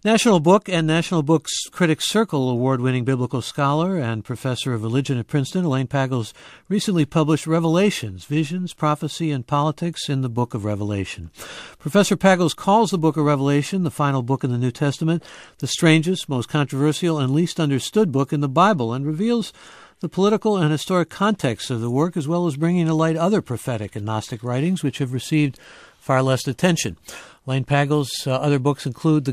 National Book and National Books Critics Circle award-winning biblical scholar and professor of religion at Princeton, Elaine Pagels recently published Revelations, Visions, Prophecy, and Politics in the Book of Revelation. Professor Pagels calls the Book of Revelation, the final book in the New Testament, the strangest, most controversial, and least understood book in the Bible, and reveals the political and historic context of the work, as well as bringing to light other prophetic and Gnostic writings which have received far less attention. Elaine Pagels' other books include the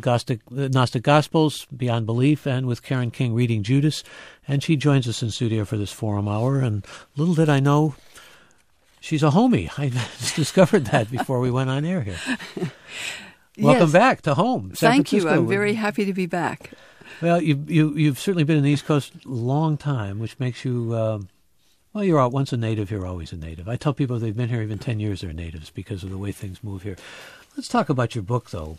Gnostic Gospels, Beyond Belief, and With Karen King Reading Judas. And she joins us in studio for this Forum Hour. And little did I know, she's a homie. I just discovered that before we went on air here. Welcome back to home, San Thank Francisco. you. I'm very happy to be back. Well, you've certainly been in the East Coast a long time, which makes you, well, you're out once a native, you're always a native. I tell people if they've been here even 10 years, they're natives because of the way things move here. Let's talk about your book, though.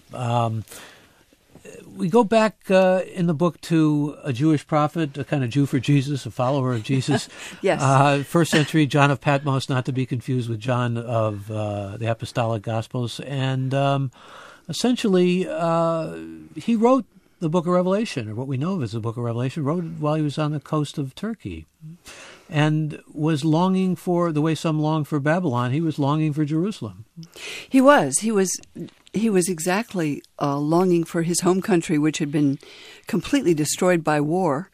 We go back in the book to a Jewish prophet, a kind of Jew for Jesus, a follower of Jesus. Yes. First century John of Patmos, not to be confused with John of the Apostolic Gospels. And essentially, he wrote the Book of Revelation, or what we know of as the Book of Revelation, wrote it while he was on the coast of Turkey and was longing for, the way some long for Babylon, he was longing for Jerusalem. He was exactly longing for his home country, which had been completely destroyed by war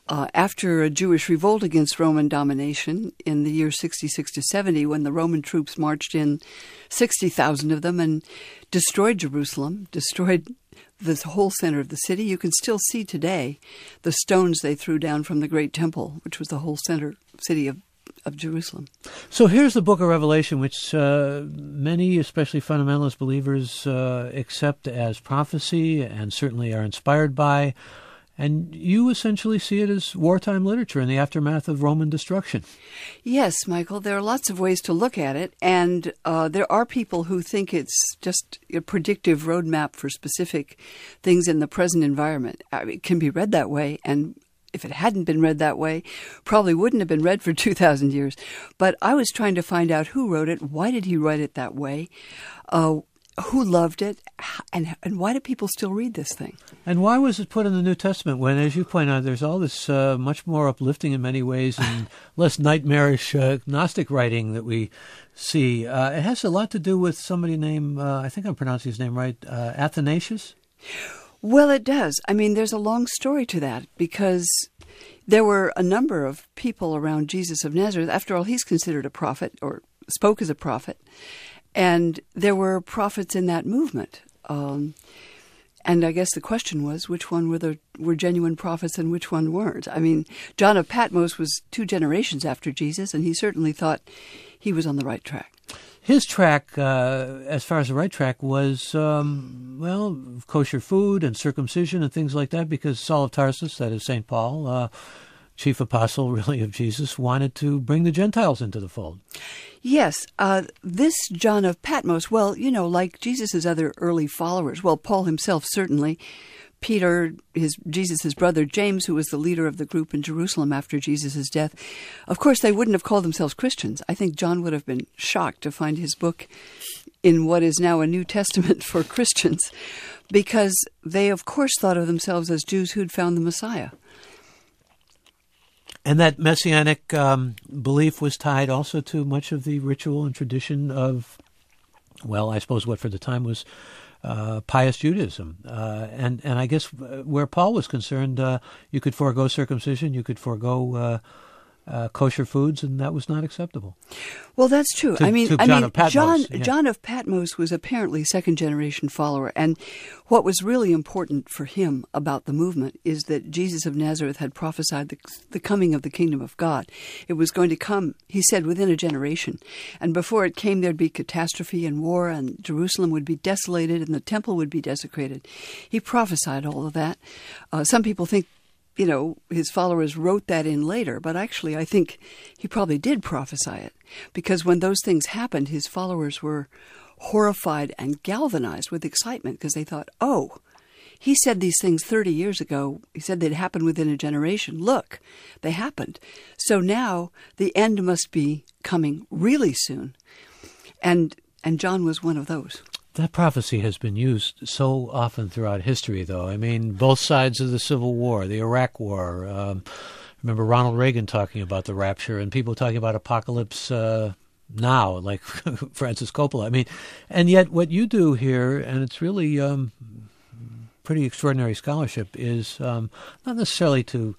after a Jewish revolt against Roman domination in the year 66 to 70, when the Roman troops marched in, 60,000 of them, and destroyed Jerusalem, destroyed the whole center of the city. You can still see today the stones they threw down from the Great Temple, which was the whole city of Jerusalem. So here's the Book of Revelation, which many, especially fundamentalist believers, accept as prophecy and certainly are inspired by. And you essentially see it as wartime literature in the aftermath of Roman destruction. Yes, Michael, there are lots of ways to look at it, and there are people who think it's just a predictive roadmap for specific things in the present environment. It can be read that way, and if it hadn't been read that way, probably wouldn't have been read for 2,000 years. But I was trying to find out who wrote it, why did he write it that way, who loved it, and why do people still read this thing? And why was it put in the New Testament when, as you point out, there's all this much more uplifting in many ways and less nightmarish Gnostic writing that we see? It has a lot to do with somebody named, I think I'm pronouncing his name right, Athanasius? Well, it does. I mean, there's a long story to that because there were a number of people around Jesus of Nazareth. After all, he's considered a prophet or spoke as a prophet. And there were prophets in that movement. And I guess the question was, which one were genuine prophets and which one weren't? I mean, John of Patmos was 2 generations after Jesus, and he certainly thought he was on the right track. His track, as far as the right track, was, kosher food and circumcision and things like that, because Saul of Tarsus, that is St. Paul, chief apostle really of Jesus, wanted to bring the Gentiles into the fold. Yes, this John of Patmos, well, like Jesus' other early followers, well, Paul himself certainly, Peter, Jesus' brother James, who was the leader of the group in Jerusalem after Jesus' death. Of course, they wouldn't have called themselves Christians. I think John would have been shocked to find his book in what is now a New Testament for Christians, because they, of course, thought of themselves as Jews who'd found the Messiah. And that messianic belief was tied also to much of the ritual and tradition of, well, I suppose what for the time was pious Judaism. And I guess where Paul was concerned, you could forego circumcision, you could forego kosher foods, and that was not acceptable. Well, that's true. John of Patmos. John of Patmos was apparently a second-generation follower, and what was really important for him about the movement is that Jesus of Nazareth had prophesied the coming of the kingdom of God. It was going to come, he said, within a generation, and before it came, there'd be catastrophe and war, and Jerusalem would be desolated, and the temple would be desecrated. He prophesied all of that. Some people think his followers wrote that in later, but actually I think he probably did prophesy it, because when those things happened, his followers were horrified and galvanized with excitement because they thought, oh, he said these things 30 years ago. He said they'd happen within a generation. Look, they happened. So now the end must be coming really soon. And John was one of those. That prophecy has been used so often throughout history, though. I mean, both sides of the Civil War, the Iraq War. Remember Ronald Reagan talking about the rapture and people talking about apocalypse now, like Francis Coppola. I mean, and yet what you do here, and it's really pretty extraordinary scholarship, is not necessarily to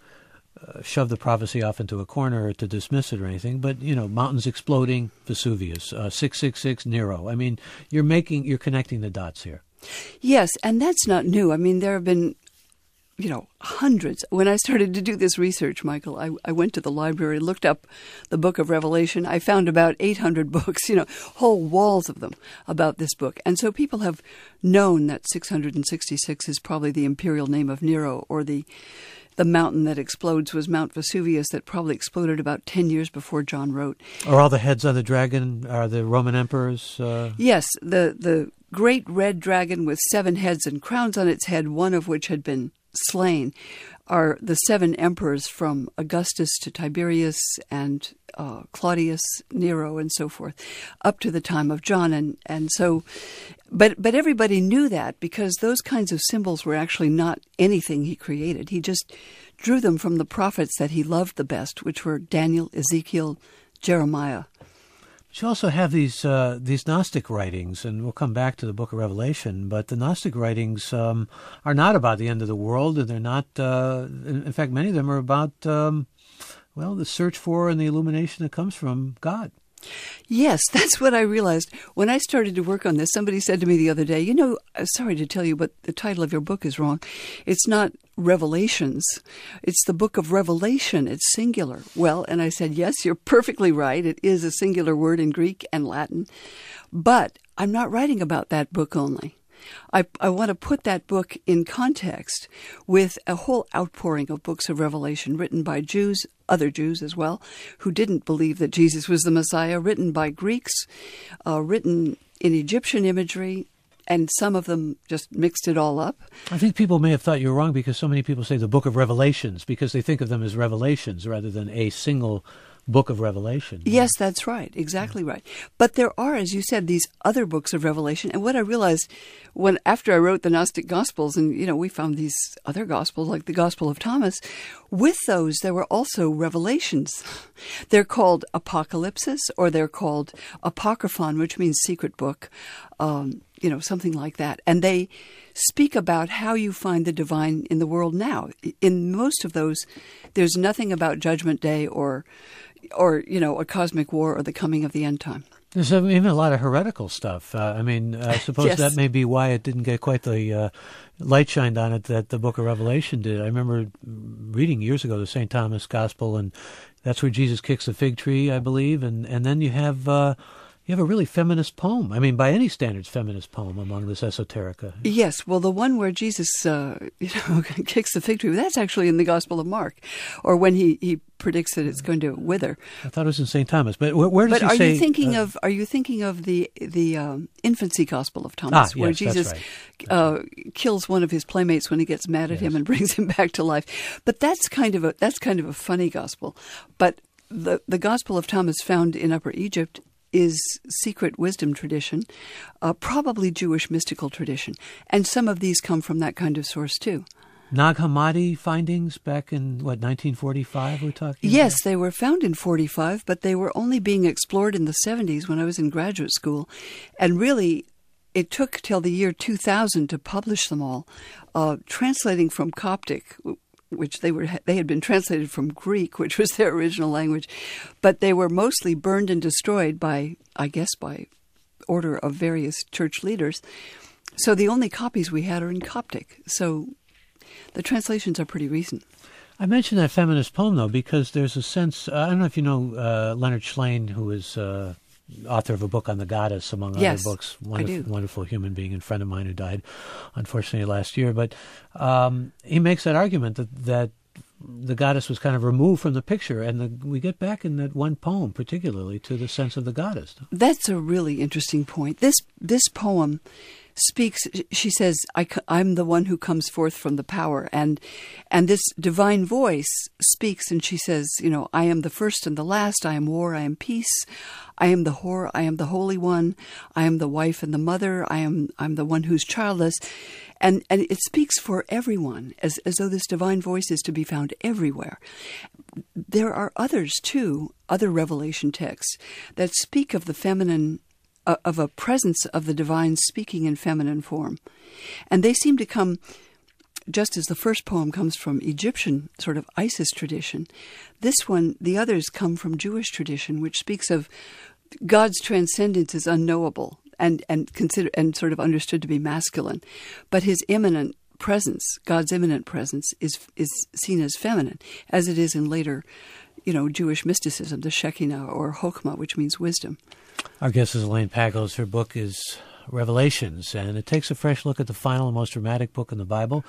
shove the prophecy off into a corner or to dismiss it or anything, but, mountains exploding, Vesuvius, 666, Nero. I mean, you're connecting the dots here. Yes, and that's not new. I mean, there have been, hundreds. When I started to do this research, Michael, I went to the library, looked up the book of Revelation. I found about 800 books, whole walls of them about this book. And so people have known that 666 is probably the imperial name of Nero, or the mountain that explodes was Mount Vesuvius, that probably exploded about 10 years before John wrote. Are all the heads on the dragon are the Roman emperors? Yes, the great red dragon with 7 heads and crowns on its head, one of which had been slain, are the 7 emperors from Augustus to Tiberius and Claudius, Nero, and so forth, up to the time of John. And so, but everybody knew that, because those kinds of symbols were actually not anything he created. He just drew them from the prophets that he loved the best, which were Daniel, Ezekiel, Jeremiah. But you also have these Gnostic writings, and we'll come back to the book of Revelation, but the Gnostic writings are not about the end of the world, and they're not, in fact, many of them are about, the search for and the illumination that comes from God. Yes, that's what I realized. When I started to work on this, somebody said to me the other day, sorry to tell you, but the title of your book is wrong. It's not Revelations. It's the book of Revelation. It's singular. Well, and I said, yes, you're perfectly right. It is a singular word in Greek and Latin. But I'm not writing about that book only. I want to put that book in context with a whole outpouring of books of Revelation written by Jews, other Jews as well, who didn't believe that Jesus was the Messiah, written by Greeks, written in Egyptian imagery, and some of them just mixed it all up. I think people may have thought you were wrong, because so many people say the book of Revelations, because they think of them as revelations rather than a single book of Revelation. Yes, that's right. Exactly right. But there are, as you said, these other books of Revelation. And what I realized after I wrote the Gnostic Gospels, and, we found these other Gospels, like the Gospel of Thomas, with those there were also revelations. They're called apocalypses, or they're called apocryphon, which means secret book, something like that. And they speak about how you find the divine in the world now. In most of those, there's nothing about Judgment Day or a cosmic war or the coming of the end time. There's even a lot of heretical stuff. I suppose Yes. that may be why it didn't get quite the light shined on it that the book of Revelation did. I remember reading years ago the St. Thomas Gospel, and that's where Jesus kicks the fig tree, I believe, and then you have a really feminist poem. I mean, by any standards, feminist poem among this esoterica. Yes, well, the one where Jesus, kicks the fig tree, that's actually in the Gospel of Mark, or when he predicts that it's going to wither. I thought it was in St. Thomas, but where does he say? But are you thinking of the infancy Gospel of Thomas, where yes, Jesus right. kills one of his playmates when he gets mad at him and brings him back to life? But that's kind of a funny gospel. But the Gospel of Thomas found in Upper Egypt is secret wisdom tradition, probably Jewish mystical tradition. And some of these come from that kind of source too. Nag Hammadi findings back in, 1945 we're talking Yes, about? they were found in 45, but they were only being explored in the 70s when I was in graduate school. And really, it took till the year 2000 to publish them all, translating from Coptic, which they had been translated from Greek, which was their original language, but they were mostly burned and destroyed by order of various church leaders. So the only copies we had are in Coptic. So the translations are pretty recent. I mentioned that feminist poem, though, because there's a sense, I don't know if you know Leonard Shlain, who is author of a book on the goddess, among other books. Wonderful human being and friend of mine who died, unfortunately, last year. But he makes that argument that the goddess was kind of removed from the picture, and we get back in that one poem, particularly, to the sense of the goddess. That's a really interesting point. This poem speaks, she says, I'm the one who comes forth from the power. And this divine voice speaks, and she says, I am the first and the last. I am war. I am peace. I am the whore. I am the holy one. I am the wife and the mother. I'm the one who's childless. And it speaks for everyone, as though this divine voice is to be found everywhere. There are others, too, other Revelation texts that speak of the feminine, of a presence of the divine speaking in feminine form. And they seem to come, just as the first poem comes from Egyptian sort of Isis tradition, this one, the others come from Jewish tradition, which speaks of God's transcendence is unknowable and sort of understood to be masculine. But his immanent presence, God's immanent presence, is seen as feminine, as it is in later, Jewish mysticism, the Shekinah or Chokmah, which means wisdom. Our guest is Elaine Pagels. Her book is Revelations, and it takes a fresh look at the final and most dramatic book in the Bible,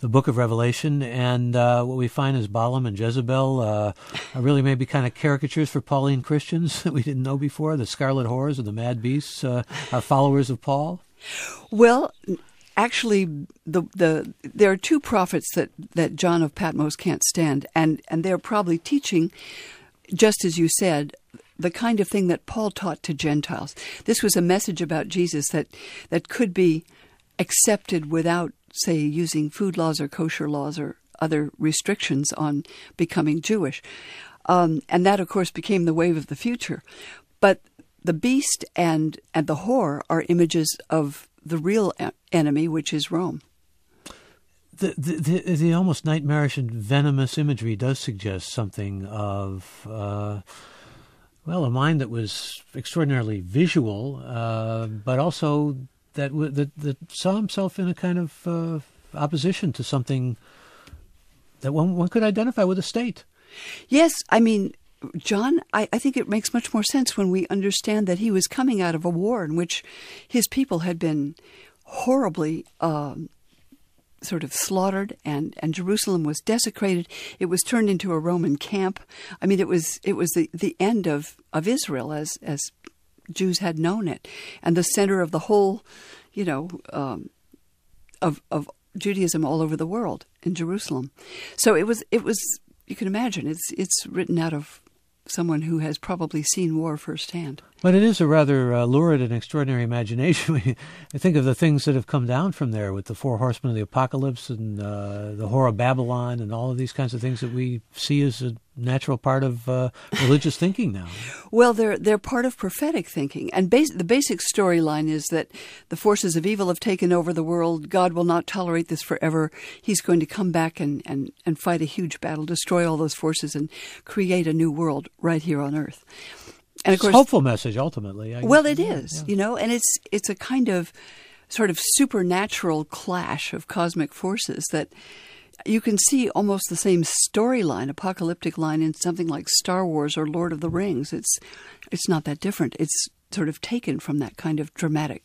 the book of Revelation. And what we find is Balaam and Jezebel are really maybe kind of caricatures for Pauline Christians that we didn't know before. The scarlet whores and the mad beasts are followers of Paul. Well, actually, there are two prophets that John of Patmos can't stand, and they're probably teaching, just as you said, the kind of thing that Paul taught to Gentiles. This was a message about Jesus that could be accepted without, say, using food laws or kosher laws or other restrictions on becoming Jewish. And that, of course, became the wave of the future. But the beast and the whore are images of the real enemy, which is Rome. The almost nightmarish and venomous imagery does suggest something of, a mind that was extraordinarily visual, but also that saw himself in a kind of opposition to something that one could identify with the state. Yes, John, I think it makes much more sense when we understand that he was coming out of a war in which his people had been horribly sort of slaughtered, and Jerusalem was desecrated. It was turned into a Roman camp. It was the end of Israel as Jews had known it, and the center of the whole, of Judaism all over the world in Jerusalem. So it was. You can imagine it's written out of someone who has probably seen war firsthand. But it is a rather lurid and extraordinary imagination. I think of the things that have come down from there with the four horsemen of the apocalypse and the whore of Babylon and all of these kinds of things that we see as a natural part of religious thinking now. Well, they're part of prophetic thinking. And the basic storyline is that the forces of evil have taken over the world. God will not tolerate this forever. He's going to come back and fight a huge battle, destroy all those forces, and create a new world right here on earth. And of course, it's a hopeful message, ultimately. It is, and it's a kind of sort of supernatural clash of cosmic forces that you can see almost the same storyline, apocalyptic line, in something like Star Wars or Lord of the Rings. It's not that different. It's sort of taken from that kind of dramatic.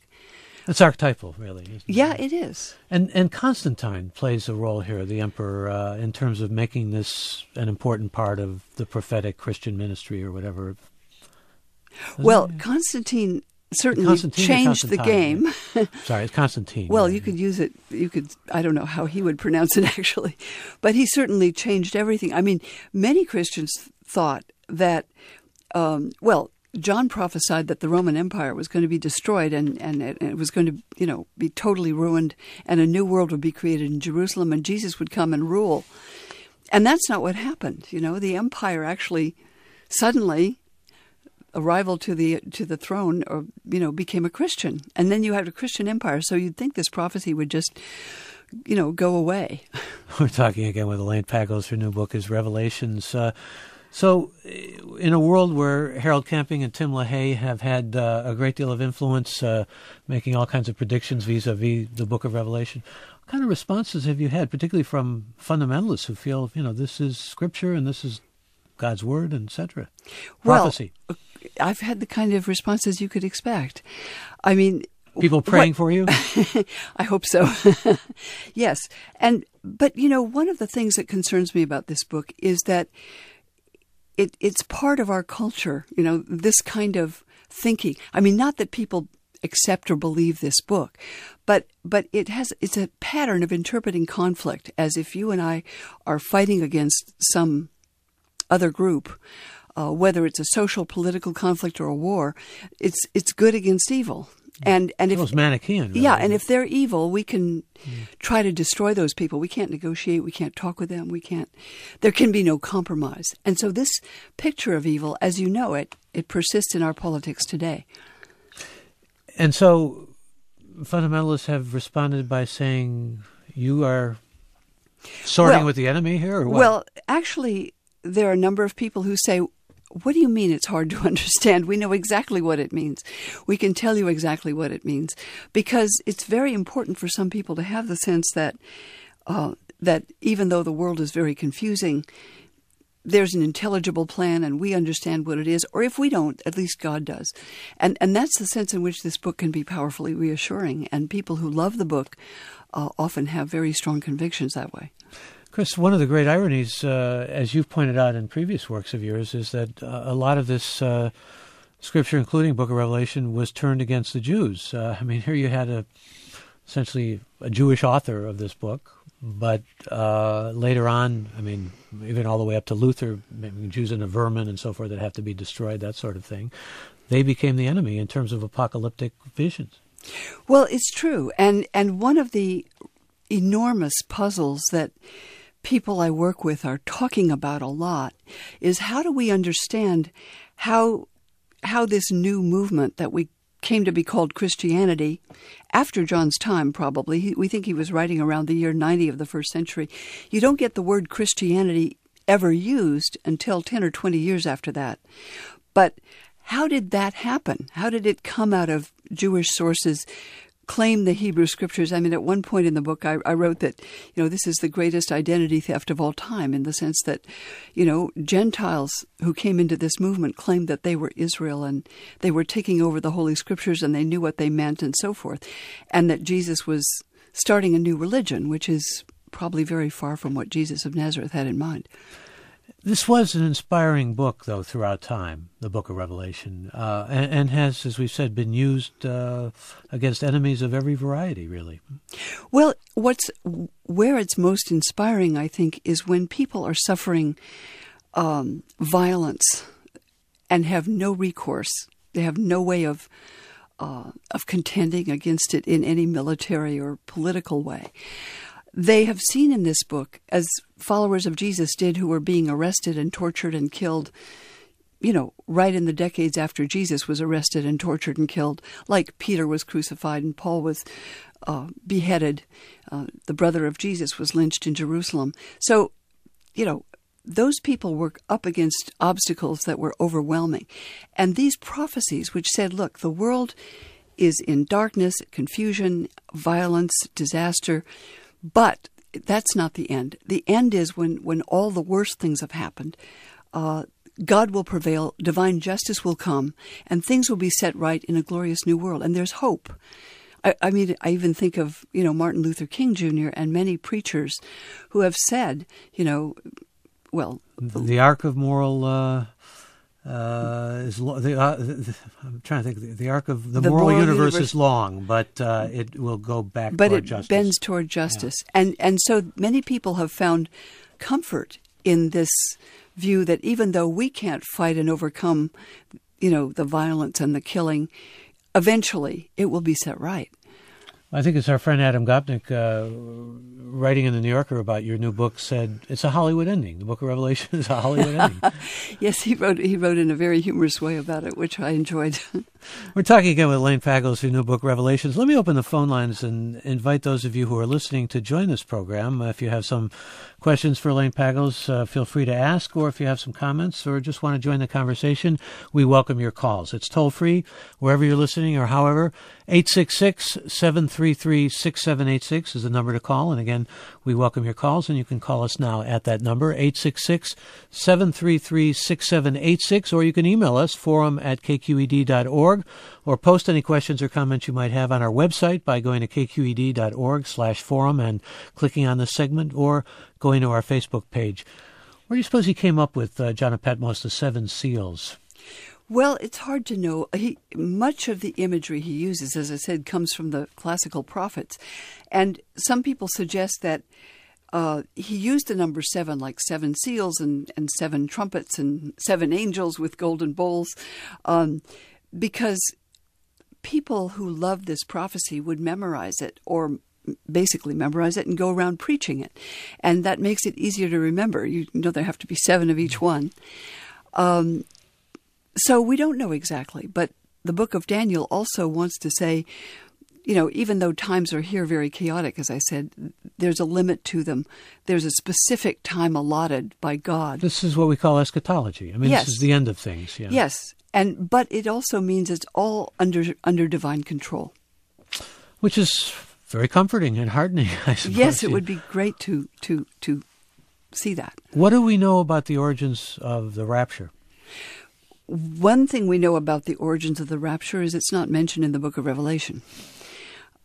It's archetypal, really, isn't it? Yeah, it is. And Constantine plays a role here, the emperor, in terms of making this an important part of the prophetic Christian ministry or whatever. Well, Constantine certainly changed the game. Sorry, it's Constantine. Well, you could use it. I don't know how he would pronounce it actually, but he certainly changed everything. Many Christians thought that, John prophesied that the Roman Empire was going to be destroyed and it was going to, be totally ruined, and a new world would be created in Jerusalem, and Jesus would come and rule. And that's not what happened. The empire actually suddenly, a rival to the throne, or became a Christian, and then you had a Christian empire. So you'd think this prophecy would just, go away. We're talking again with Elaine Pagels. Her new book is Revelations. So, in a world where Harold Camping and Tim LaHaye have had a great deal of influence, making all kinds of predictions vis-a-vis the book of Revelation, what kind of responses have you had, particularly from fundamentalists who feel, this is Scripture and this is God's Word, etc.? Prophecy. Well, I've had the kind of responses you could expect. People praying for you? I hope so. Yes. But one of the things that concerns me about this book is that it's part of our culture, this kind of thinking. Not that people accept or believe this book. But it's a pattern of interpreting conflict as if you and I are fighting against some other group, whether it's a social, political conflict or a war. It's good against evil. And if it was Manichaean. Really. Yeah, and if they're evil, we can try to destroy those people. We can't negotiate. We can't talk with them. There can be no compromise. And so this picture of evil, as you know it persists in our politics today. And so fundamentalists have responded by saying you are sorting with the enemy here, or what? Well, actually, there are a number of people who say, what do you mean it's hard to understand? We know exactly what it means. We can tell you exactly what it means, because it's very important for some people to have the sense that that even though the world is very confusing, there's an intelligible plan and we understand what it is, or if we don't, at least God does. And that's the sense in which this book can be powerfully reassuring, and people who love the book often have very strong convictions that way. Chris, one of the great ironies, as you've pointed out in previous works of yours, is that a lot of this scripture, including Book of Revelation, was turned against the Jews. Here you had essentially a Jewish author of this book, but later on, even all the way up to Luther, Jews and the vermin and so forth that have to be destroyed, that sort of thing, they became the enemy in terms of apocalyptic visions. Well, it's true. And one of the enormous puzzles that people I work with are talking about a lot is, how do we understand how this new movement that we came to be called Christianity, after John's time probably, we think he was writing around the year 90 of the first century. You don't get the word Christianity ever used until 10 or 20 years after that. But how did that happen? How did it come out of Jewish sources, claim the Hebrew Scriptures? At one point in the book, I wrote that, this is the greatest identity theft of all time, in the sense that, Gentiles who came into this movement claimed that they were Israel and they were taking over the Holy Scriptures and they knew what they meant and so forth, and that Jesus was starting a new religion, which is probably very far from what Jesus of Nazareth had in mind. This was an inspiring book, though, throughout time, the Book of Revelation, and has, as we've said, been used against enemies of every variety, really. Well, where it's most inspiring, I think, is when people are suffering violence and have no recourse. They have no way of contending against it in any military or political way. They have seen in this book, as followers of Jesus did, who were being arrested and tortured and killed, right in the decades after Jesus was arrested and tortured and killed, like Peter was crucified and Paul was beheaded. The brother of Jesus was lynched in Jerusalem. So, those people were up against obstacles that were overwhelming. And these prophecies, which said, look, the world is in darkness, confusion, violence, disaster, but that's not the end. The end is when all the worst things have happened, God will prevail, divine justice will come, and things will be set right in a glorious new world. And there's hope. I even think of, Martin Luther King Jr. and many preachers who have said, the arc of moral I'm trying to think. The arc of the moral universe is long, but it will go back toward justice. But it bends toward justice. Yeah. And so many people have found comfort in this view that even though we can't fight and overcome, the violence and the killing, eventually it will be set right. I think it's our friend Adam Gopnik, writing in the New Yorker about your new book, said it's a Hollywood ending. The Book of Revelation is a Hollywood ending. Yes, he wrote in a very humorous way about it, which I enjoyed. We're talking again with Elaine Pagels, your new book, Revelations. Let me open the phone lines and invite those of you who are listening to join this program. If you have some questions for Elaine Pagels, feel free to ask, or if you have some comments or just want to join the conversation, we welcome your calls. It's toll-free wherever you're listening, or however, 866-733-6786 is the number to call. And again, we welcome your calls, and you can call us now at that number, 866-733-6786, or you can email us, forum@kqed.org, or post any questions or comments you might have on our website by going to kqed.org/forum and clicking on this segment, or going to our Facebook page. Where do you suppose he came up with, John of Patmos, the 7 seals? Well, it's hard to know. Much of the imagery he uses, as I said, comes from the classical prophets. And some people suggest that he used the number 7, like 7 seals and 7 trumpets and 7 angels with golden bowls, because people who loved this prophecy would memorize it, or basically memorize it and go around preaching it. And that makes it easier to remember. You know, there have to be 7 of each one. So we don't know exactly, but the book of Daniel also wants to say, you know, even though times are here very chaotic, as I said, there's a limit to them. There's a specific time allotted by God. This is what we call eschatology. I mean, Yes. This is the end of things. Yeah. Yes, but it also means it's all under divine control. Which is very comforting and heartening, I suppose. Yes, it would be great to see that. What do we know about the origins of the rapture? One thing we know about the origins of the rapture is it's not mentioned in the book of Revelation.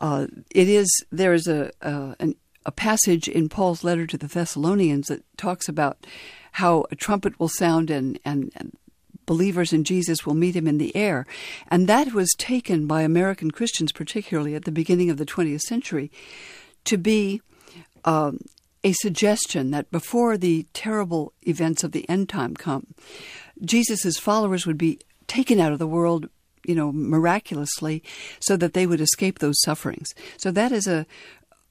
There is a passage in Paul's letter to the Thessalonians that talks about how a trumpet will sound and believers in Jesus will meet him in the air. And that was taken by American Christians, particularly at the beginning of the 20th century, to be a suggestion that before the terrible events of the end time come, Jesus' followers would be taken out of the world, you know, miraculously, so that they would escape those sufferings. So that is a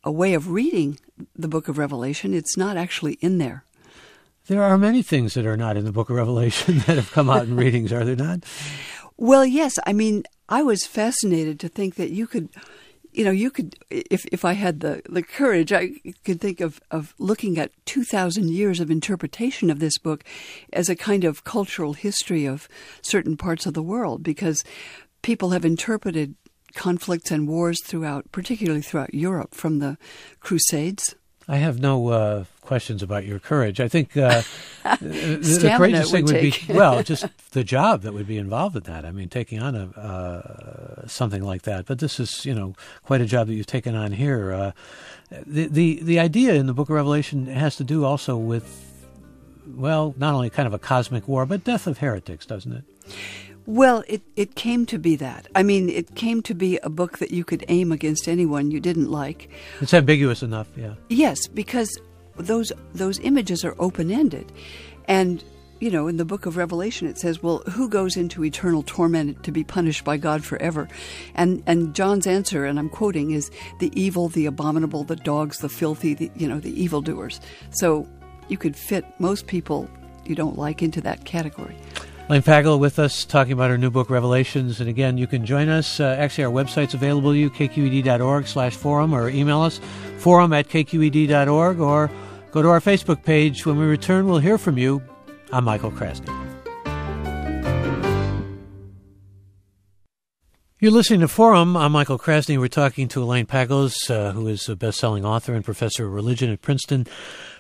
way of reading the book of Revelation. It's not actually in there. There are many things that are not in the book of Revelation that have come out in readings, are there not? Well, yes. I mean, I was fascinated to think that you could, if I had the courage, I could think of looking at 2,000 years of interpretation of this book as a kind of cultural history of certain parts of the world, because people have interpreted conflicts and wars particularly throughout Europe, from the Crusades. I have no questions about your courage. I think the courageous thing would be, well, just the job that would be involved with that. I mean, taking on something like that. But this is, quite a job that you've taken on here. The idea in the book of Revelation has to do also with, well, not only kind of a cosmic war, but death of heretics, doesn't it? Well, it came to be that. I mean, it came to be a book that you could aim against anyone you didn't like. It's ambiguous enough, yeah. Yes, because those images are open-ended. And, in the book of Revelation it says, well, who goes into eternal torment to be punished by God forever? And John's answer, and I'm quoting, is the evil, the abominable, the dogs, the filthy, the evildoers. So you could fit most people you don't like into that category. Elaine Pagel with us, talking about her new book, Revelations. And again, you can join us. Actually, our website's available to you, kqed.org/forum, or email us, forum@kqed.org, or go to our Facebook page. When we return, we'll hear from you. I'm Michael Krasny. You're listening to Forum. I'm Michael Krasny. We're talking to Elaine Pagels, who is a best-selling author and professor of religion at Princeton.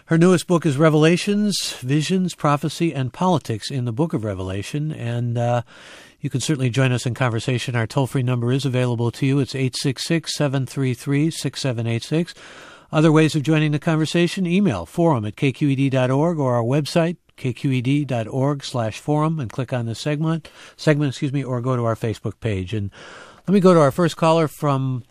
Her newest book is Revelations, Visions, Prophecy, and Politics in the Book of Revelation. And you can certainly join us in conversation. Our toll-free number is available to you. It's 866-733-6786. Other ways of joining the conversation, email forum@kqed.org, or our website, kqed.org/forum, and click on the segment, or go to our Facebook page. And let me go to our first caller from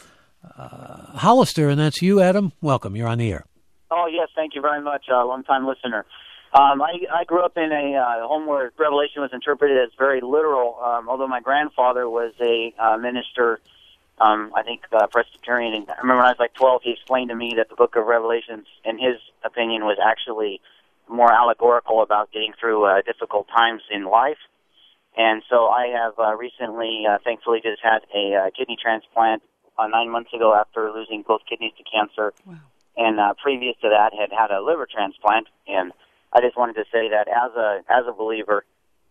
Hollister, and that's you, Adam. Welcome. You're on the air. Oh, yes, thank you very much. Long-time listener. I grew up in a home where Revelation was interpreted as very literal, although my grandfather was a minister, I think Presbyterian. And I remember when I was like 12, he explained to me that the book of Revelations, in his opinion, was actually more allegorical about getting through difficult times in life. And so I have recently, thankfully, just had a kidney transplant 9 months ago after losing both kidneys to cancer. Wow. And previous to that, had a liver transplant. And I just wanted to say that as a believer,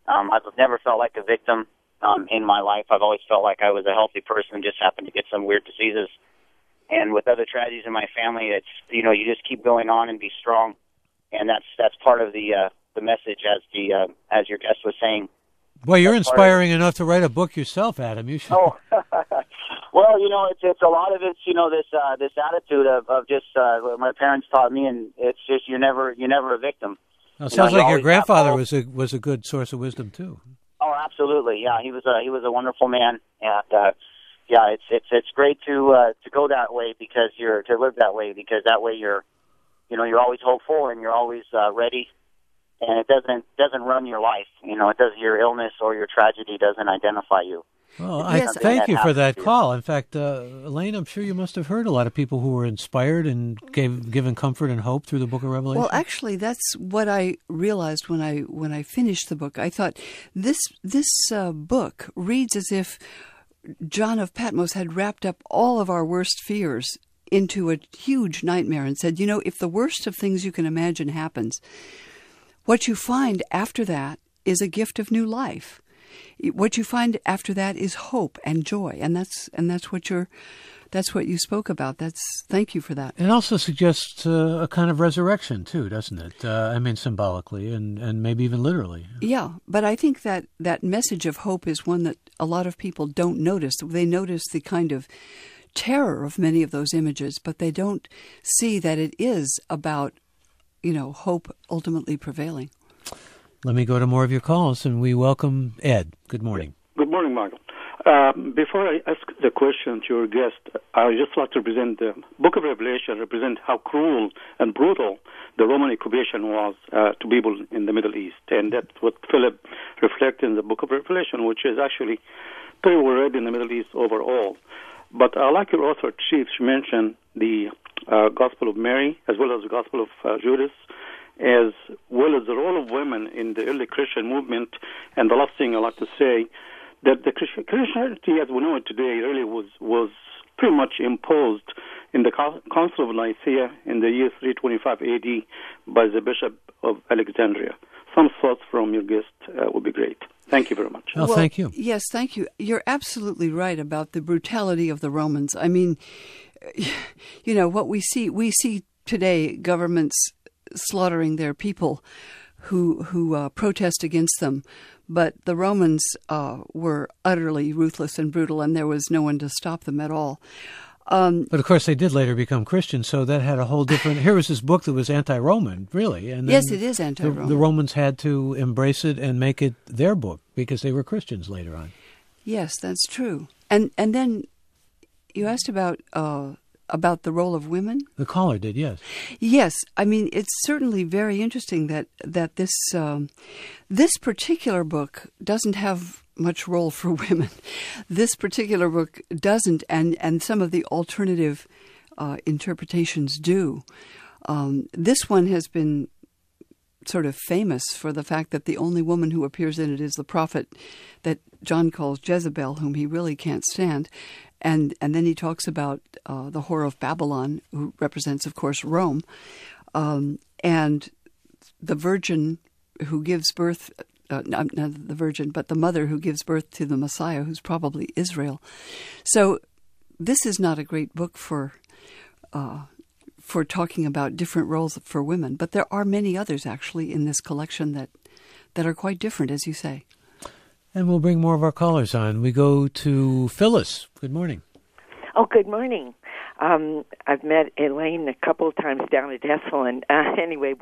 I've never felt like a victim in my life. I've always felt like I was a healthy person, just happened to get some weird diseases. And with other tragedies in my family, it's you just keep going on and be strong. And that's part of the message, as your guest was saying. Boy, you're inspiring enough to write a book yourself, Adam. You should. Oh. Well, it's a lot of it's this attitude of just what my parents taught me, and it's just you're never a victim. Well, it sounds like your grandfather was a good source of wisdom too. Oh, absolutely. Yeah, he was a wonderful man, and yeah, it's great to go that way because to live that way, because that way you're always hopeful and you're always ready, and it doesn't run your life. Your illness or your tragedy doesn't identify you. Well, I thank you for that call. In fact, Elaine, I'm sure you must have heard a lot of people who were inspired and given comfort and hope through the Book of Revelation. Well, actually, that's what I realized when I finished the book. I thought this book reads as if John of Patmos had wrapped up all of our worst fears into a huge nightmare and said, if the worst of things you can imagine happens, what you find after that is a gift of new life. What you find after that is hope and joy, and that's what you spoke about. Thank you for that. It also suggests a kind of resurrection too, doesn't it? Symbolically and maybe even literally. Yeah, but I think that message of hope is one that a lot of people don't notice. They notice the kind of terror of many of those images, but they don't see that it is about, hope ultimately prevailing. Let me go to more of your calls, and we welcome Ed. Good morning. Good morning, Michael. Before I ask the question to your guest, I would just like to present the Book of Revelation, represent how cruel and brutal the Roman occupation was to people in the Middle East. And that's what Philip reflects in the Book of Revelation, which is actually pretty well read in the Middle East overall. But I like your author, Chief, to mention the Gospel of Mary, as well as the Gospel of Judas, as well as the role of women in the early Christian movement. And the last thing I'd like to say, that the Christianity as we know it today really was pretty much imposed in the Council of Nicaea in the year 325 AD by the Bishop of Alexandria. Some thoughts from your guest would be great. Thank you very much. Well, thank you. Yes, thank you. You're absolutely right about the brutality of the Romans. I mean, what we see today, governments slaughtering their people who protest against them. But the Romans were utterly ruthless and brutal, and there was no one to stop them at all. But of course, they did later become Christians, so that had a whole different... Here was this book that was anti-Roman, really. And yes, it is anti-Roman. The Romans had to embrace it and make it their book because they were Christians later on. Yes, that's true. And then you asked about the role of women? The caller did, yes. Yes, I mean, it's certainly very interesting that this particular book doesn't have much role for women. This particular book doesn't, and some of the alternative interpretations do. This one has been sort of famous for the fact that the only woman who appears in it is the prophet that John calls Jezebel, whom he really can't stand. And then he talks about the whore of Babylon, who represents, of course, Rome, and the virgin who gives birth, not the virgin, but the mother who gives birth to the Messiah, who's probably Israel. So this is not a great book for talking about different roles for women, but there are many others, actually, in this collection that are quite different, as you say. And we'll bring more of our callers on. We go to Phyllis. Good morning. Oh, good morning. I've met Elaine a couple of times down at Esalen. Anyway,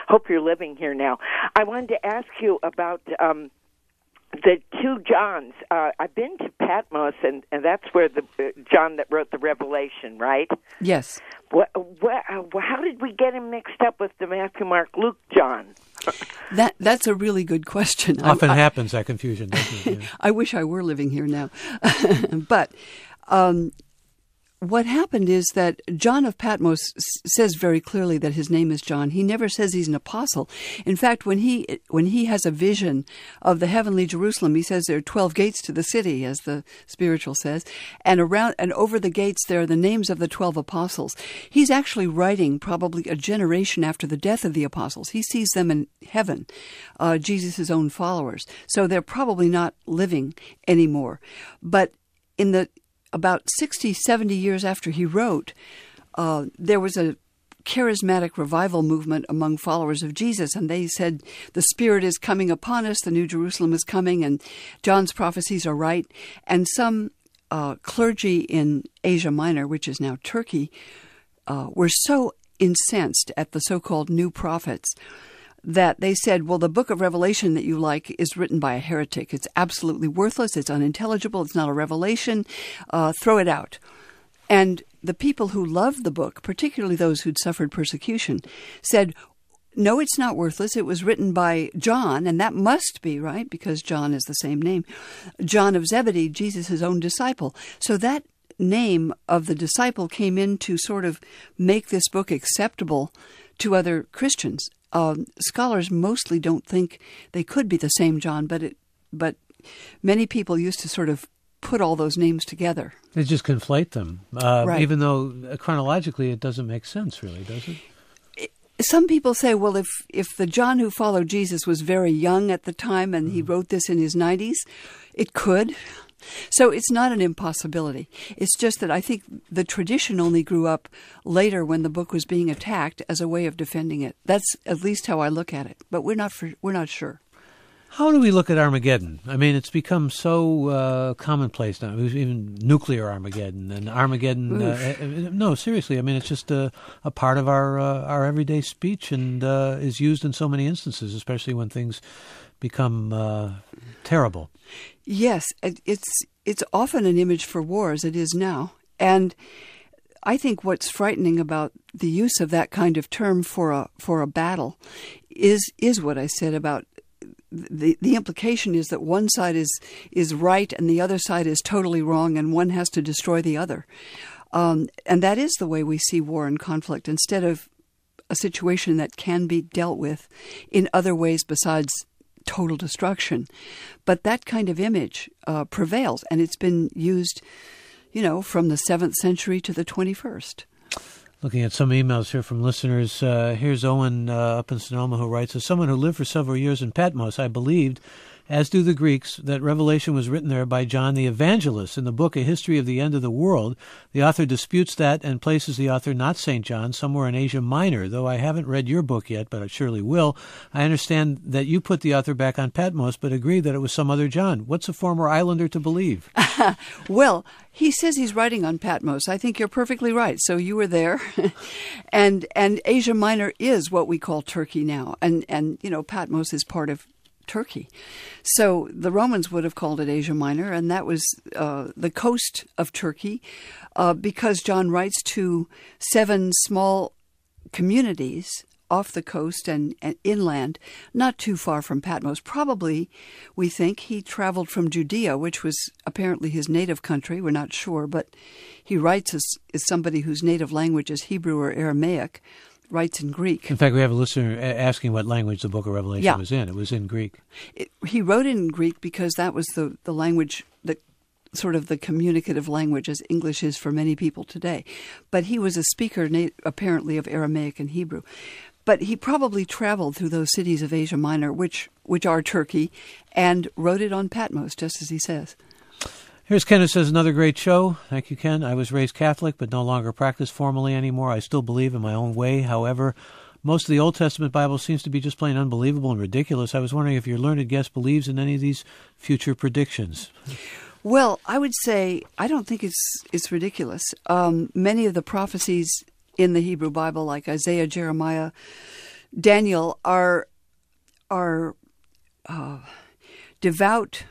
hope you're living here now. I wanted to ask you about the two Johns. I've been to Patmos, and that's where the John that wrote the Revelation, right? Yes. How did we get him mixed up with the Matthew, Mark, Luke, John? That's a really good question. Often happens, that confusion, doesn't it? Yeah. I wish I were living here now. But what happened is that John of Patmos says very clearly that his name is John. He never says he's an apostle. In fact, when he has a vision of the heavenly Jerusalem, he says there are 12 gates to the city, as the spiritual says, and around and over the gates there are the names of the 12 apostles. He's actually writing probably a generation after the death of the apostles. He sees them in heaven, Jesus' own followers. So they're probably not living anymore. But in the about 60, 70 years after he wrote, there was a charismatic revival movement among followers of Jesus, and they said, the Spirit is coming upon us, the New Jerusalem is coming, and John's prophecies are right. And some clergy in Asia Minor, which is now Turkey, were so incensed at the so-called new prophets that they said, well, the book of Revelation that you like is written by a heretic. It's absolutely worthless. It's unintelligible. It's not a revelation. Throw it out. And the people who loved the book, particularly those who'd suffered persecution, said, no, it's not worthless. It was written by John, and that must be, right, because John is the same name. John of Zebedee, Jesus' own disciple. So that name of the disciple came in to sort of make this book acceptable to other Christians. Scholars mostly don't think they could be the same John, but many people used to sort of put all those names together. They just conflate them, right. Even though chronologically it doesn't make sense, really, does it? Some people say, well, if the John who followed Jesus was very young at the time and he wrote this in his 90s, it could. So it's not an impossibility. It's just that I think the tradition only grew up later when the book was being attacked as a way of defending it. That's at least how I look at it. But we're not sure. How do we look at Armageddon? I mean, it's become so commonplace now. Even nuclear Armageddon and Armageddon. No, seriously. I mean, it's just a part of our everyday speech and is used in so many instances, especially when things become terrible. Yes, it's often an image for war, as it is now. And I think what's frightening about the use of that kind of term for a battle is what I said about the implication is that one side is right and the other side is totally wrong, and one has to destroy the other. And that is the way we see war and conflict, instead of a situation that can be dealt with in other ways besides total destruction. But that kind of image prevails, and it's been used, from the 7th century to the 21st. Looking at some emails here from listeners, here's Owen up in Sonoma who writes, as someone who lived for several years in Patmos, I believed, as do the Greeks, that Revelation was written there by John the Evangelist in the book A History of the End of the World. The author disputes that and places the author, not St. John, somewhere in Asia Minor. Though I haven't read your book yet, but I surely will, I understand that you put the author back on Patmos, but agree that it was some other John. What's a former islander to believe? Well, he says he's writing on Patmos. I think you're perfectly right. So you were there. and Asia Minor is what we call Turkey now. And Patmos is part of Turkey. So the Romans would have called it Asia Minor, and that was the coast of Turkey, because John writes to 7 small communities off the coast and inland, not too far from Patmos. Probably, we think, he traveled from Judea, which was apparently his native country. We're not sure, but he writes as somebody whose native language is Hebrew or Aramaic, writes in Greek. In fact, we have a listener asking what language the book of Revelation was in. It was in Greek. He wrote in Greek because that was the language, that sort of the communicative language as English is for many people today. But he was a speaker apparently of Aramaic and Hebrew. But he probably traveled through those cities of Asia Minor, which are Turkey, and wrote it on Patmos, just as he says. Here's Ken who says, another great show. Thank you, Ken. I was raised Catholic, but no longer practice formally anymore. I still believe in my own way. However, most of the Old Testament Bible seems to be just plain unbelievable and ridiculous. I was wondering if your learned guest believes in any of these future predictions. Well, I would say I don't think it's ridiculous. Many of the prophecies in the Hebrew Bible, like Isaiah, Jeremiah, Daniel, are devout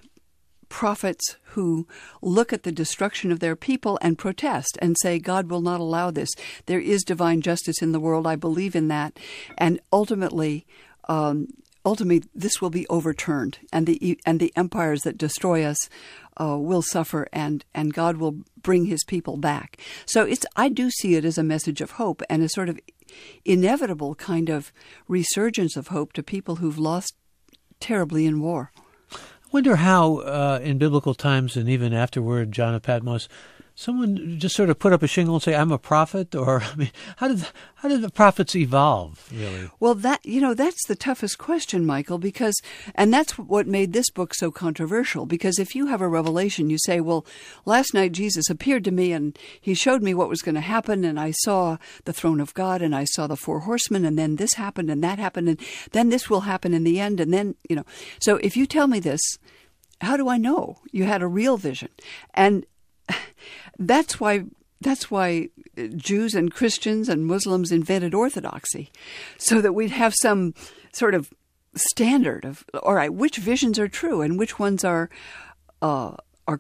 prophets who look at the destruction of their people and protest and say, God will not allow this. There is divine justice in the world. I believe in that. And ultimately, this will be overturned, and the empires that destroy us will suffer, and God will bring his people back. So I do see it as a message of hope and a sort of inevitable kind of resurgence of hope to people who've lost terribly in war. I wonder how, in biblical times and even afterward, John of Patmos, someone just sort of put up a shingle and say, I'm a prophet? Or, I mean, how did the prophets evolve, really? Well, that's the toughest question, Michael, and that's what made this book so controversial, because if you have a revelation, you say, well, last night Jesus appeared to me and he showed me what was going to happen, and I saw the throne of God, and I saw the 4 horsemen, and then this happened, and that happened, and then this will happen in the end, and then, So if you tell me this, how do I know you had a real vision? And that's why Jews and Christians and Muslims invented orthodoxy, so that we'd have some sort of standard of, all right, which visions are true and which ones are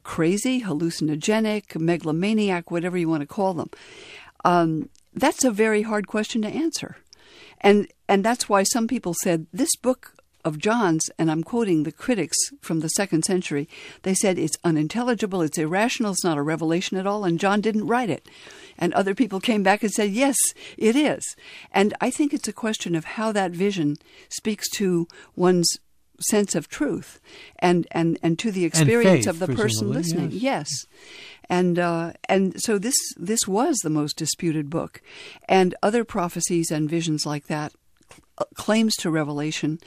crazy, hallucinogenic, megalomaniac, whatever you want to call them. That's a very hard question to answer. And that's why some people said this book of John's, and I'm quoting the critics from the 2nd century, they said it's unintelligible, it's irrational, it's not a revelation at all, and John didn't write it. And other people came back and said, yes, it is. And I think it's a question of how that vision speaks to one's sense of truth and to the experience faith, of the person listening. Yes. And so this was the most disputed book. And other prophecies and visions like that, claims to revelation,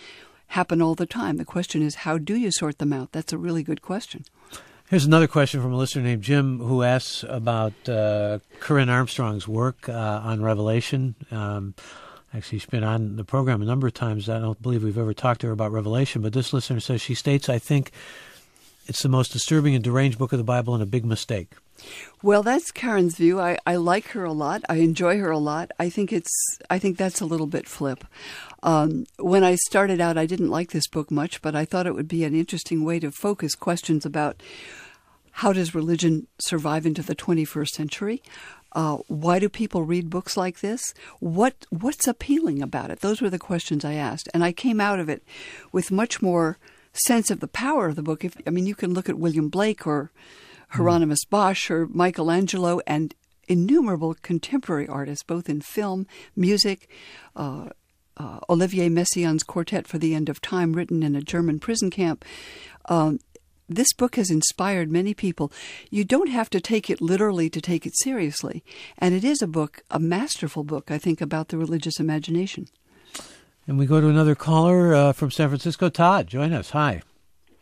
happen all the time. The question is, how do you sort them out? That's a really good question. Here's another question from a listener named Jim who asks about Corinne Armstrong's work on Revelation. Actually, she's been on the program a number of times. I don't believe we've ever talked to her about Revelation, but this listener says, she states, I think it's the most disturbing and deranged book of the Bible and a big mistake. Well, that's Karen's view. I like her a lot. I enjoy her a lot. I think that's a little bit flip. When I started out, I didn't like this book much, but I thought it would be an interesting way to focus questions about how does religion survive into the 21st century? Why do people read books like this? What's appealing about it? Those were the questions I asked, and I came out of it with much more sense of the power of the book. You can look at William Blake or Hieronymus Bosch or Michelangelo and innumerable contemporary artists, both in film, music, Olivier Messiaen's Quartet for the End of Time, written in a German prison camp. This book has inspired many people. You don't have to take it literally to take it seriously. And it is a masterful book, I think, about the religious imagination. And we go to another caller from San Francisco. Todd, join us. Hi.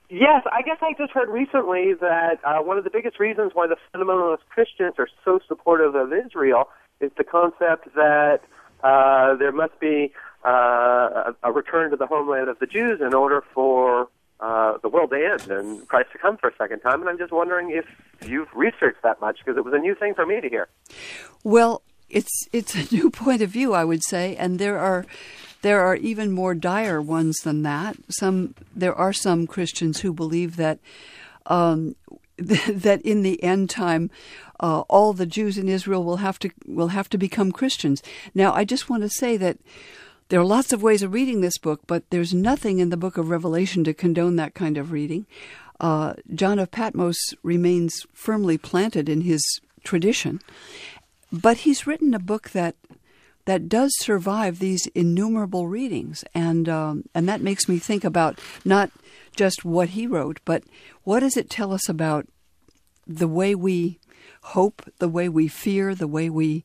Yes, I guess I just heard recently that one of the biggest reasons why the fundamentalist Christians are so supportive of Israel is the concept that there must be a return to the homeland of the Jews in order for the world to end and Christ to come for a second time. And I'm just wondering if you've researched that much, because it was a new thing for me to hear. Well, it's a new point of view, I would say, and there are even more dire ones than that. There are some Christians who believe that that in the end time, all the Jews in Israel will have to become Christians. Now, I just want to say that there are lots of ways of reading this book, but there's nothing in the book of Revelation to condone that kind of reading. John of Patmos remains firmly planted in his tradition, but he's written a book that does survive these innumerable readings, and that makes me think about not just what he wrote, but what does it tell us about the way we hope, the way we fear, the way we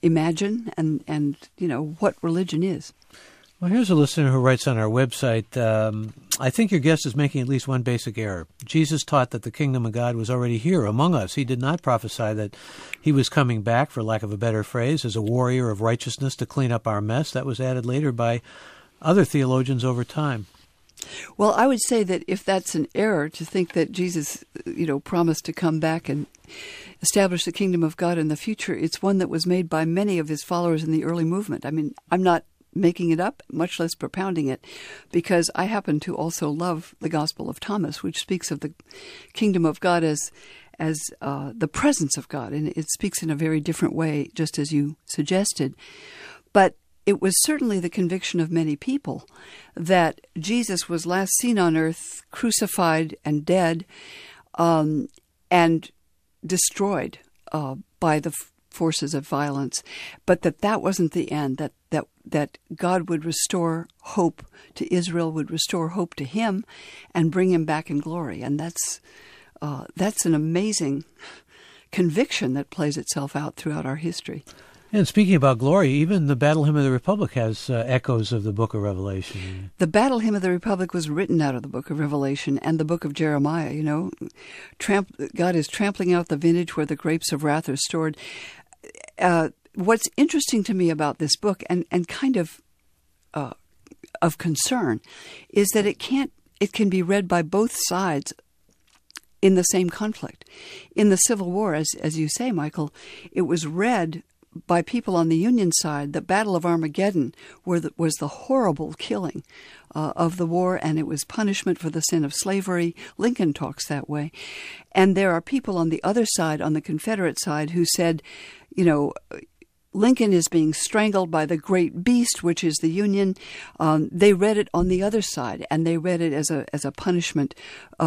imagine, and what religion is. Well, here's a listener who writes on our website, I think your guest is making at least one basic error. Jesus taught that the kingdom of God was already here among us. He did not prophesy that he was coming back, for lack of a better phrase, as a warrior of righteousness to clean up our mess. That was added later by other theologians over time. Well, I would say that if that's an error to think that Jesus, promised to come back and establish the kingdom of God in the future, it's one that was made by many of his followers in the early movement. I'm not making it up, much less propounding it, because I happen to also love the Gospel of Thomas, which speaks of the kingdom of God as the presence of God, and it speaks in a very different way, just as you suggested. But it was certainly the conviction of many people that Jesus was last seen on earth, crucified and dead, and destroyed by the forces of violence, but that wasn't the end, that God would restore hope to Israel, would restore hope to him, and bring him back in glory. And that's an amazing conviction that plays itself out throughout our history. And speaking about glory, even the Battle Hymn of the Republic has echoes of the book of Revelation. The Battle Hymn of the Republic was written out of the book of Revelation and the book of Jeremiah, God is trampling out the vintage where the grapes of wrath are stored. What's interesting to me about this book and kind of concern is that it can be read by both sides in the same conflict. In the Civil War, as you say, Michael, it was read by people on the Union side. The Battle of Armageddon was the horrible killing of the war, and it was punishment for the sin of slavery. Lincoln talks that way. And there are people on the other side, on the Confederate side, who said, Lincoln is being strangled by the great beast, which is the Union. They read it on the other side, and they read it as a punishment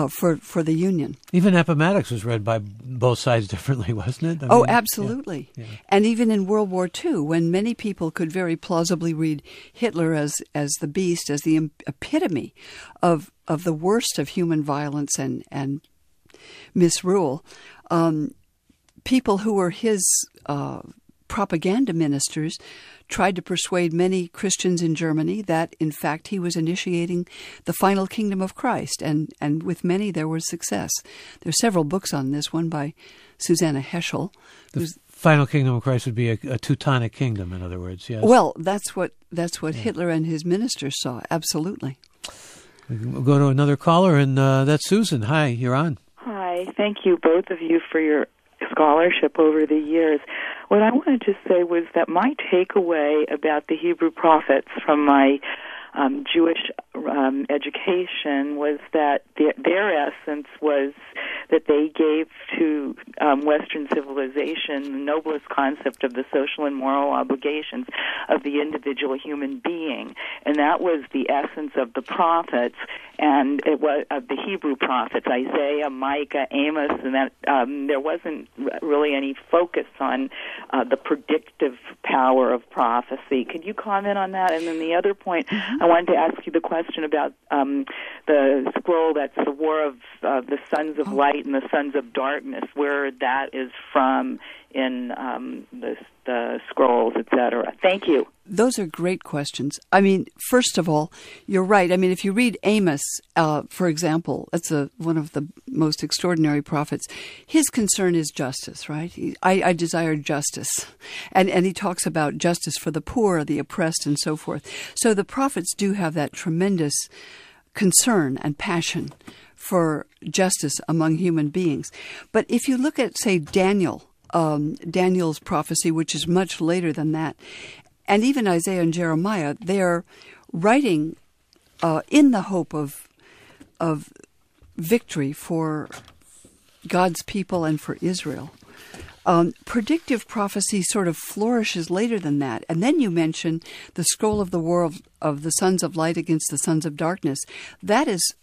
for the Union. Even Appomattox was read by both sides differently, wasn't it? I mean, absolutely. Yeah. And even in World War II, when many people could very plausibly read Hitler as the beast, as the epitome of the worst of human violence and misrule, people who were his propaganda ministers tried to persuade many Christians in Germany that, in fact, he was initiating the final kingdom of Christ, and with many there was success. There are several books on this, one by Susanna Heschel. The final kingdom of Christ would be a Teutonic kingdom, in other words, yes? Well, that's what Hitler and his ministers saw, absolutely. We'll go to another caller, and that's Susan. Hi, you're on. Hi, thank you, both of you, for your scholarship over the years. What I wanted to say was that my takeaway about the Hebrew prophets from my Jewish education was that their essence was that they gave to Western civilization the noblest concept of the social and moral obligations of the individual human being, and that was the essence of the prophets, and it was of the Hebrew prophets, Isaiah, Micah, Amos, and that there wasn't really any focus on the predictive power of prophecy. Could you comment on that? And then the other point, I wanted to ask you the question about the scroll that's the War of the Sons of Light and the Sons of Darkness, where that is from in the scrolls, etc. Thank you. Those are great questions. I mean, first of all, you're right. I mean, if you read Amos, for example, that's one of the most extraordinary prophets. His concern is justice, right? I desire justice. And he talks about justice for the poor, the oppressed, and so forth. So the prophets do have that tremendous concern and passion for justice among human beings. But if you look at, say, Daniel's prophecy, which is much later than that, and even Isaiah and Jeremiah, they are writing in the hope of victory for God's people and for Israel. Predictive prophecy sort of flourishes later than that. And then you mention the scroll of the war of the sons of light against the sons of darkness. That is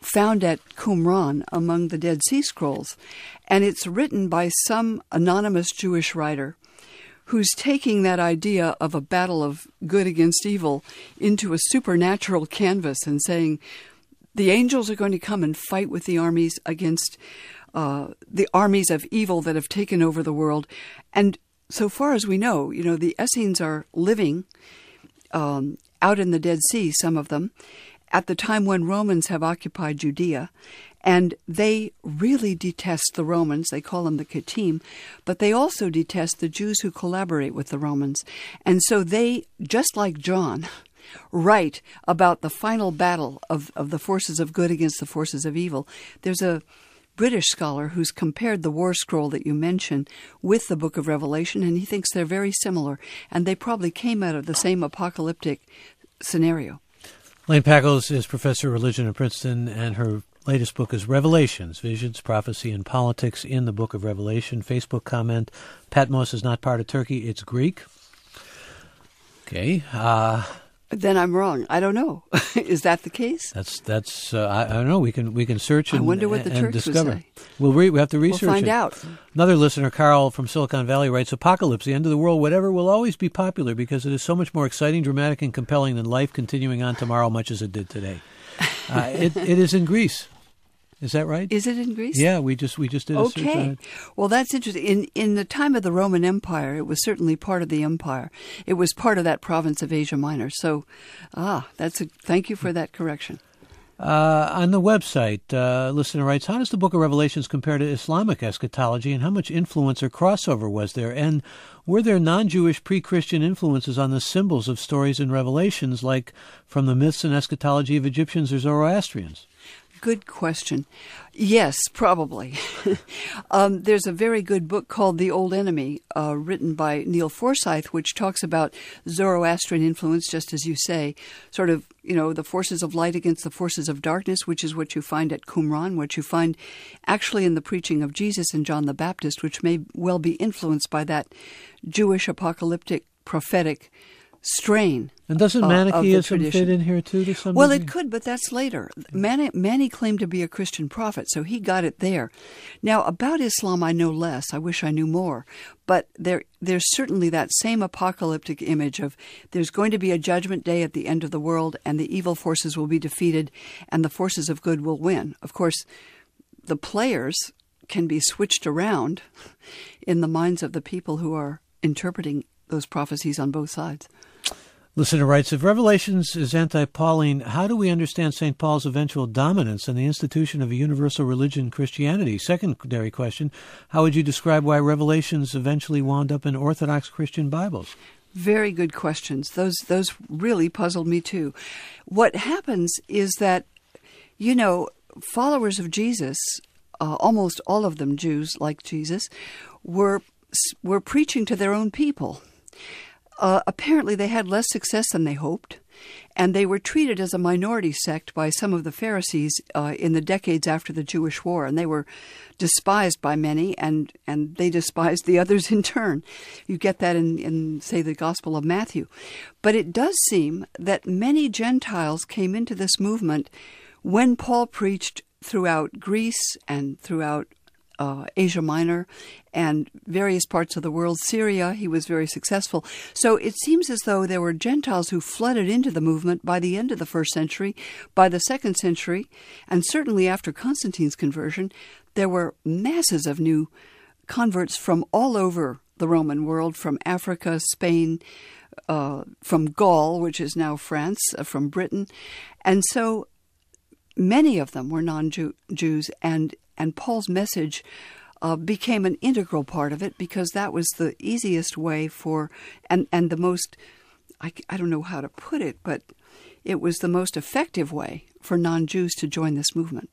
found at Qumran among the Dead Sea Scrolls. And it's written by some anonymous Jewish writer who's taking that idea of a battle of good against evil into a supernatural canvas and saying the angels are going to come and fight with the armies against the armies of evil that have taken over the world. And so far as we know, the Essenes are living out in the Dead Sea, some of them, at the time when Romans have occupied Judea. And they really detest the Romans. They call them the Kittim. But they also detest the Jews who collaborate with the Romans. And so they, just like John, write about the final battle of the forces of good against the forces of evil. There's a British scholar who's compared the war scroll that you mentioned with the book of Revelation, and he thinks they're very similar. And they probably came out of the same apocalyptic scenario. Elaine Pagels is professor of religion at Princeton, and her latest book is Revelations, Visions, Prophecy, and Politics in the Book of Revelation. Facebook comment, Patmos is not part of Turkey, it's Greek. Okay. Then I'm wrong. I don't know. Is that the case? That's I don't know. We can search and, I wonder what the and Turks discover. would We have to research We'll find it. out. Another listener, Carl from Silicon Valley, writes, Apocalypse, the end of the world, whatever, will always be popular because it is so much more exciting, dramatic, and compelling than life continuing on tomorrow, much as it did today. It is in Greece. Is that right? Is it in Greece? Yeah, we just did a search on it. Well, that's interesting. In the time of the Roman Empire, it was certainly part of the empire. It was part of that province of Asia Minor. So, thank you for that correction. On the website, listener writes, how does the Book of Revelations compare to Islamic eschatology, and how much influence or crossover was there? And were there non-Jewish pre-Christian influences on the symbols of stories in Revelations, like from the myths and eschatology of Egyptians or Zoroastrians? good question. Yes, probably. There's a very good book called The Old Enemy, written by Neil Forsyth, which talks about Zoroastrian influence, just as you say, sort of, the forces of light against the forces of darkness, which is what you find at Qumran, what you find actually in the preaching of Jesus and John the Baptist, which may well be influenced by that Jewish apocalyptic prophetic strain. And doesn't Manichaeism fit in here too to some Well, degree? it could, but that's later. Mani claimed to be a Christian prophet, so he got it there. Now, about Islam, I know less. I wish I knew more. But there's certainly that same apocalyptic image of there's going to be a judgment day at the end of the world, and the evil forces will be defeated, and the forces of good will win. Of course, the players can be switched around in the minds of the people who are interpreting those prophecies on both sides. Listener writes, if Revelations is anti-Pauline, how do we understand St. Paul's eventual dominance and the institution of a universal religion, Christianity? Secondary question, how would you describe why Revelations eventually wound up in Orthodox Christian Bibles? Very good questions. Those really puzzled me too. What happens is that, followers of Jesus, almost all of them Jews like Jesus, were preaching to their own people. Apparently they had less success than they hoped, and they were treated as a minority sect by some of the Pharisees in the decades after the Jewish War, and they were despised by many, and they despised the others in turn. You get that in, say, the Gospel of Matthew. But it does seem that many Gentiles came into this movement when Paul preached throughout Greece and throughout Asia Minor and various parts of the world. Syria, he was very successful. So it seems as though there were Gentiles who flooded into the movement by the end of the first century. By the second century, and certainly after Constantine's conversion, there were masses of new converts from all over the Roman world, from Africa, Spain, from Gaul, which is now France, from Britain. And so many of them were non-Jews, and Paul's message became an integral part of it because that was the easiest way for, and the most, I don't know how to put it, but it was the most effective way for non-Jews to join this movement.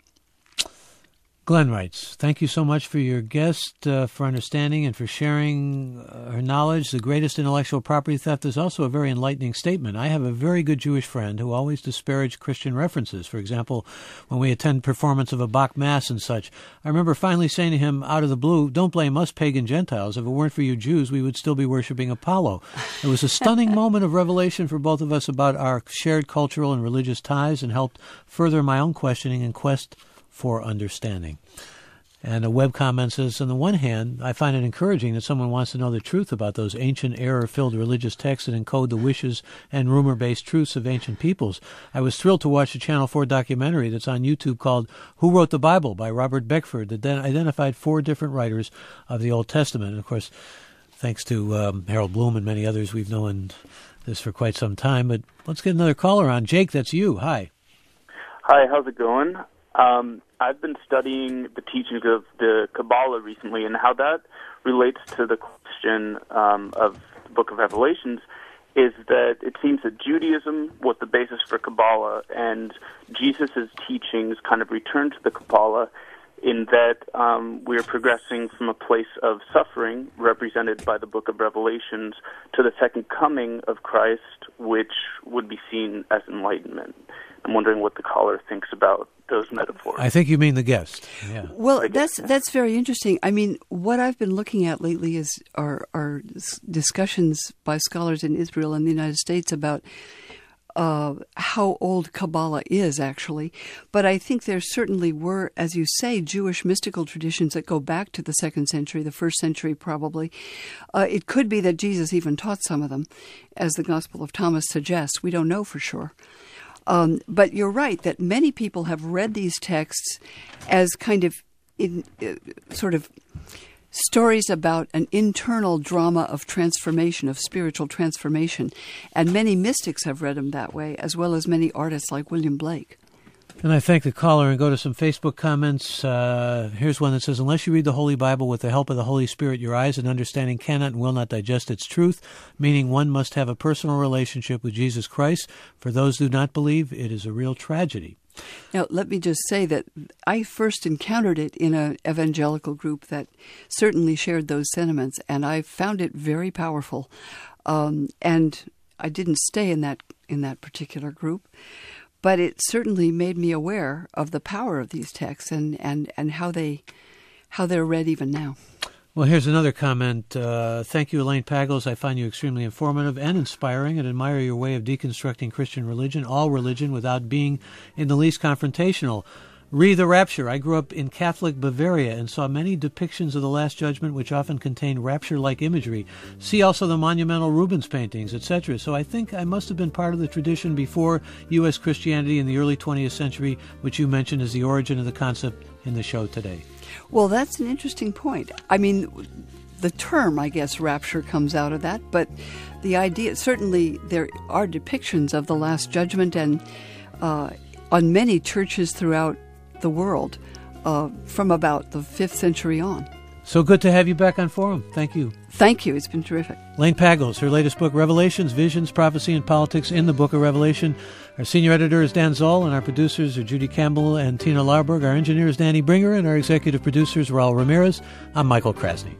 Glenn writes, thank you so much for your guest, for understanding and for sharing her knowledge. The greatest intellectual property theft is also a very enlightening statement. I have a very good Jewish friend who always disparaged Christian references. For example, when we attend performance of a Bach Mass and such, I remember finally saying to him out of the blue, don't blame us pagan Gentiles. If it weren't for you Jews, we would still be worshiping Apollo. It was a stunning moment of revelation for both of us about our shared cultural and religious ties and helped further my own questioning and quest for understanding. And a web comment says, on the one hand, I find it encouraging that someone wants to know the truth about those ancient error-filled religious texts that encode the wishes and rumor-based truths of ancient peoples. I was thrilled to watch the Channel 4 documentary that's on YouTube called Who Wrote the Bible by Robert Beckford that then identified 4 different writers of the Old Testament. And of course, thanks to Harold Bloom and many others, we've known this for quite some time. But let's get another caller on. Jake, that's you. Hi. Hi, how's it going? I've been studying the teachings of the Kabbalah recently and how that relates to the question of the Book of Revelations is that it seems that Judaism was the basis for Kabbalah, and Jesus' teachings kind of return to the Kabbalah in that we're progressing from a place of suffering, represented by the Book of Revelations, to the second coming of Christ, which would be seen as enlightenment. I'm wondering what the caller thinks about those metaphors. I think you mean the guest. Yeah. Well, that's very interesting. I mean, what I've been looking at lately is are discussions by scholars in Israel and the United States about how old Kabbalah is, actually. But I think there certainly were, as you say, Jewish mystical traditions that go back to the 2nd century, the 1st century probably. It could be that Jesus even taught some of them, as the Gospel of Thomas suggests. We don't know for sure. But you're right that many people have read these texts as kind of sort of stories about an internal drama of transformation, of spiritual transformation. And many mystics have read them that way, as well as many artists like William Blake. And I thank the caller and go to some Facebook comments. Here's one that says, unless you read the Holy Bible with the help of the Holy Spirit, your eyes and understanding cannot and will not digest its truth, meaning one must have a personal relationship with Jesus Christ. For those who do not believe, it is a real tragedy. Now, let me just say that I first encountered it in an evangelical group that certainly shared those sentiments, and I found it very powerful. And I didn't stay in that particular group, but it certainly made me aware of the power of these texts and how they're read even now. Well, here's another comment. Thank you, Elaine Pagels. I find you extremely informative and inspiring and admire your way of deconstructing Christian religion, all religion, without being in the least confrontational. Re the Rapture. I grew up in Catholic Bavaria and saw many depictions of the Last Judgment which often contained rapture-like imagery. See also the monumental Rubens paintings, etc. So I think I must have been part of the tradition before U.S. Christianity in the early 20th century, which you mentioned as the origin of the concept in the show today. Well, that's an interesting point. I mean, the term, I guess, rapture comes out of that, but the idea, certainly there are depictions of the Last Judgment and on many churches throughout the world from about the 5th century on. So good to have you back on Forum. Thank you. Thank you. It's been terrific. Elaine Pagels, her latest book, Revelations, Visions, Prophecy, and Politics in the Book of Revelation. Our senior editor is Dan Zoll, and our producers are Judy Campbell and Tina Larberg. Our engineer is Danny Bringer, and our executive producers, Raul Ramirez. I'm Michael Krasny.